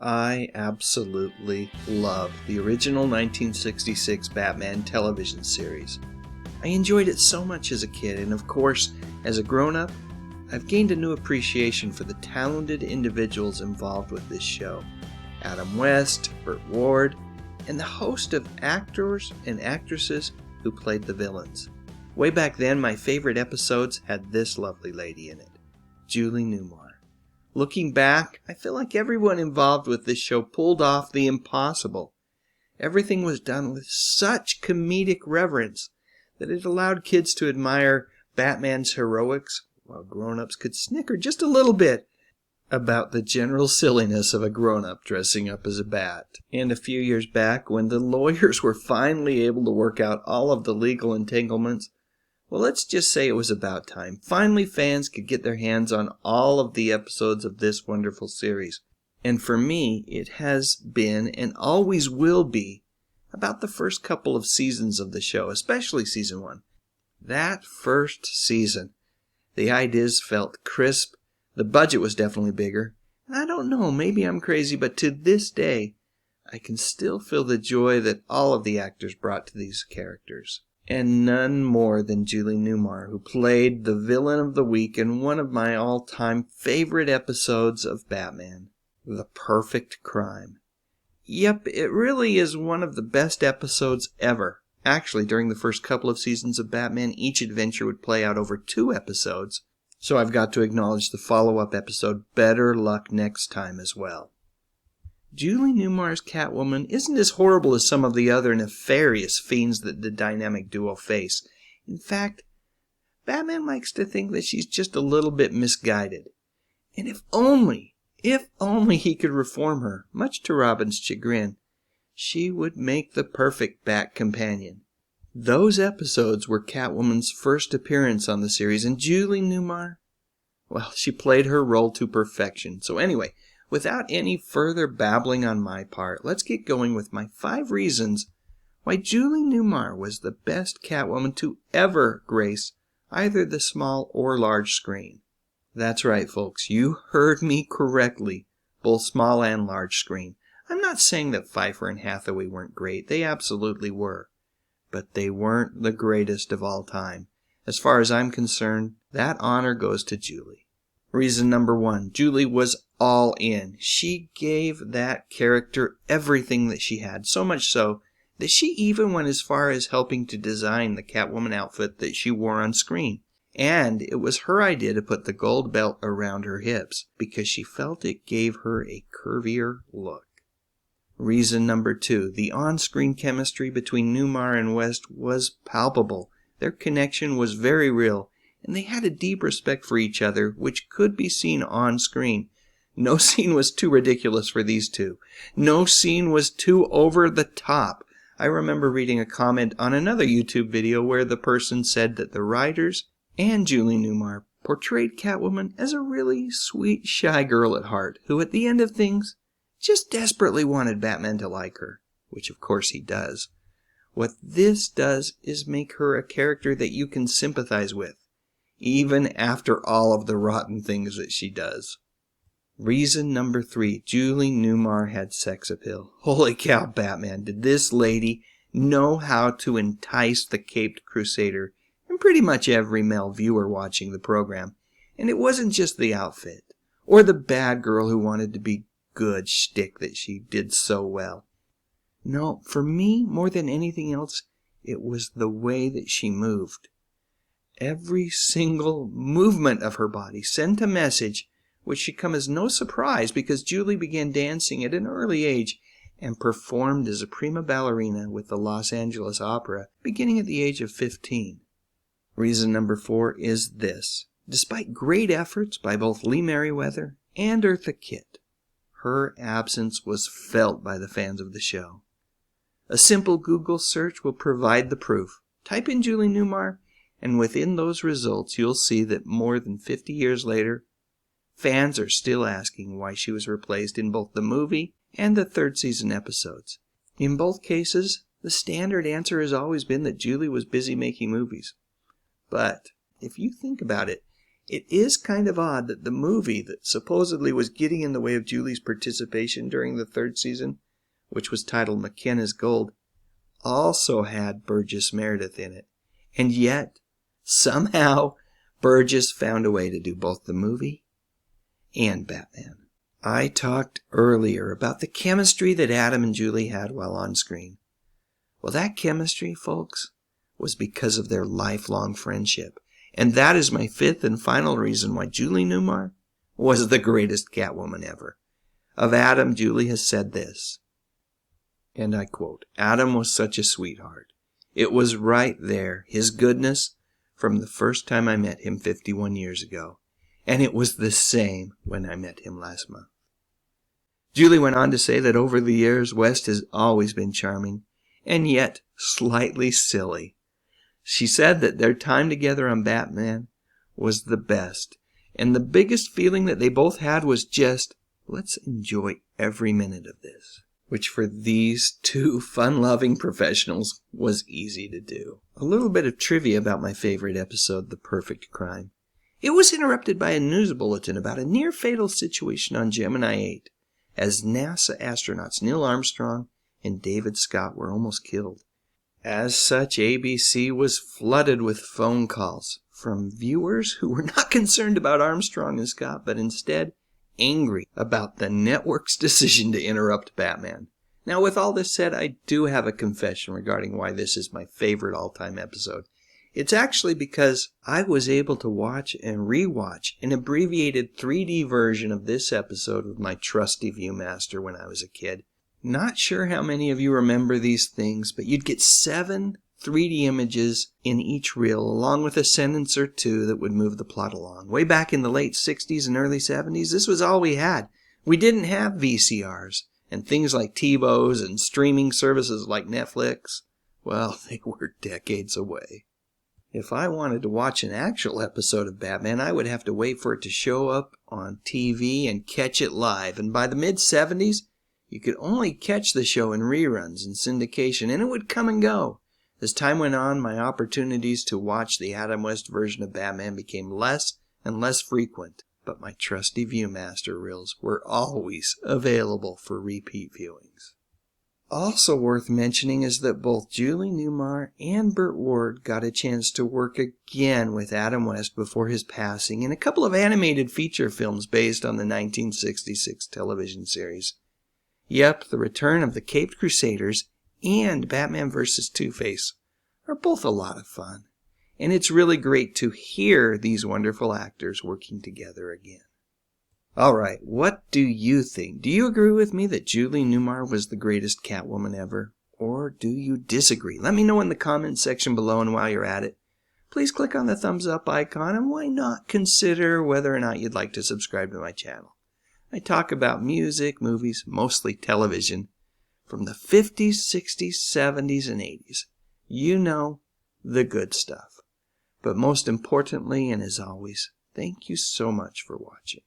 I absolutely love the original 1966 Batman television series. I enjoyed it so much as a kid, and of course, as a grown-up, I've gained a new appreciation for the talented individuals involved with this show. Adam West, Burt Ward, and the host of actors and actresses who played the villains. Way back then, my favorite episodes had this lovely lady in it, Julie Newmar. Looking back, I feel like everyone involved with this show pulled off the impossible. Everything was done with such comedic reverence that it allowed kids to admire Batman's heroics, while grown-ups could snicker just a little bit about the general silliness of a grown-up dressing up as a bat. And a few years back, when the lawyers were finally able to work out all of the legal entanglements, well, let's just say it was about time. Finally, fans could get their hands on all of the episodes of this wonderful series. And for me, it has been, and always will be, about the first couple of seasons of the show, especially season 1. That first season, the ideas felt crisp, the budget was definitely bigger, and I don't know, maybe I'm crazy, but to this day, I can still feel the joy that all of the actors brought to these characters. And none more than Julie Newmar, who played the villain of the week in one of my all-time favorite episodes of Batman, The Perfect Crime. Yep, it really is one of the best episodes ever. Actually, during the first couple of seasons of Batman, each adventure would play out over 2 episodes, so I've got to acknowledge the follow-up episode, Better Luck Next Time, as well. Julie Newmar's Catwoman isn't as horrible as some of the other nefarious fiends that the dynamic duo face. In fact, Batman likes to think that she's just a little bit misguided. And if only he could reform her, much to Robin's chagrin, she would make the perfect Bat companion. Those episodes were Catwoman's first appearance on the series, and Julie Newmar, well, she played her role to perfection. So anyway, without any further babbling on my part, let's get going with my 5 reasons why Julie Newmar was the best Catwoman to ever grace either the small or large screen. That's right, folks, you heard me correctly, both small and large screen. I'm not saying that Pfeiffer and Hathaway weren't great, they absolutely were. But they weren't the greatest of all time. As far as I'm concerned, that honor goes to Julie. Reason number 1, Julie was all in. She gave that character everything that she had, so much so that she even went as far as helping to design the Catwoman outfit that she wore on screen. And it was her idea to put the gold belt around her hips because she felt it gave her a curvier look. Reason number 2, the on-screen chemistry between Newmar and West was palpable. Their connection was very real, and they had a deep respect for each other, which could be seen on screen. No scene was too ridiculous for these two. No scene was too over the top. I remember reading a comment on another YouTube video where the person said that the writers and Julie Newmar portrayed Catwoman as a really sweet, shy girl at heart, who at the end of things just desperately wanted Batman to like her, which of course he does. What this does is make her a character that you can sympathize with, even after all of the rotten things that she does. Reason number 3, Julie Newmar had sex appeal. Holy cow, Batman, did this lady know how to entice the Caped Crusader and pretty much every male viewer watching the program. And it wasn't just the outfit, or the bad girl who wanted to be good shtick that she did so well. No, for me, more than anything else, it was the way that she moved. Every single movement of her body sent a message which should come as no surprise because Julie began dancing at an early age and performed as a prima ballerina with the Los Angeles Opera beginning at the age of 15. Reason number 4 is this. Despite great efforts by both Lee Merriweather and Eartha Kitt, her absence was felt by the fans of the show. A simple Google search will provide the proof. Type in Julie Newmar, and within those results you'll see that more than 50 years later, fans are still asking why she was replaced in both the movie and the 3rd season episodes. In both cases, the standard answer has always been that Julie was busy making movies. But if you think about it, It is kind of odd that the movie that supposedly was getting in the way of Julie's participation during the third season, which was titled McKenna's Gold, also had Burgess Meredith in it. And yet, somehow, Burgess found a way to do both the movie and Batman. I talked earlier about the chemistry that Adam and Julie had while on screen. Well, that chemistry, folks, was because of their lifelong friendship. And that is my fifth and final reason why Julie Newmar was the greatest Catwoman ever. Of Adam, Julie has said this, and I quote, "Adam was such a sweetheart. It was right there, his goodness, from the first time I met him 51 years ago. And it was the same when I met him last month." Julie went on to say that over the years, West has always been charming, and yet slightly silly. She said that their time together on Batman was the best, and the biggest feeling that they both had was just, let's enjoy every minute of this, which for these two fun-loving professionals was easy to do. A little bit of trivia about my favorite episode, The Perfect Crime. It was interrupted by a news bulletin about a near-fatal situation on Gemini 8, as NASA astronauts Neil Armstrong and David Scott were almost killed. As such, ABC was flooded with phone calls from viewers who were not concerned about Armstrong and Scott, but instead angry about the network's decision to interrupt Batman. Now, with all this said, I do have a confession regarding why this is my favorite all-time episode. It's actually because I was able to watch and rewatch an abbreviated 3D version of this episode with my trusty Viewmaster when I was a kid. Not sure how many of you remember these things, but you'd get 7 3D images in each reel, along with a sentence or two that would move the plot along. Way back in the late 60s and early 70s, this was all we had. We didn't have VCRs, and things like TiVos and streaming services like Netflix, well, they were decades away. If I wanted to watch an actual episode of Batman, I would have to wait for it to show up on TV and catch it live, and by the mid-70s, you could only catch the show in reruns and syndication, and it would come and go. As time went on, my opportunities to watch the Adam West version of Batman became less and less frequent, but my trusty Viewmaster reels were always available for repeat viewings. Also worth mentioning is that both Julie Newmar and Burt Ward got a chance to work again with Adam West before his passing in a couple of animated feature films based on the 1966 television series. Yep, the return of the Caped Crusaders and Batman vs. Two-Face are both a lot of fun, and it's really great to hear these wonderful actors working together again. Alright, what do you think? Do you agree with me that Julie Newmar was the greatest Catwoman ever? Or do you disagree? Let me know in the comments section below, and while you're at it, please click on the thumbs up icon, and why not consider whether or not you'd like to subscribe to my channel. I talk about music, movies, mostly television, from the 50s, 60s, 70s, and 80s. You know, the good stuff. But most importantly, and as always, thank you so much for watching.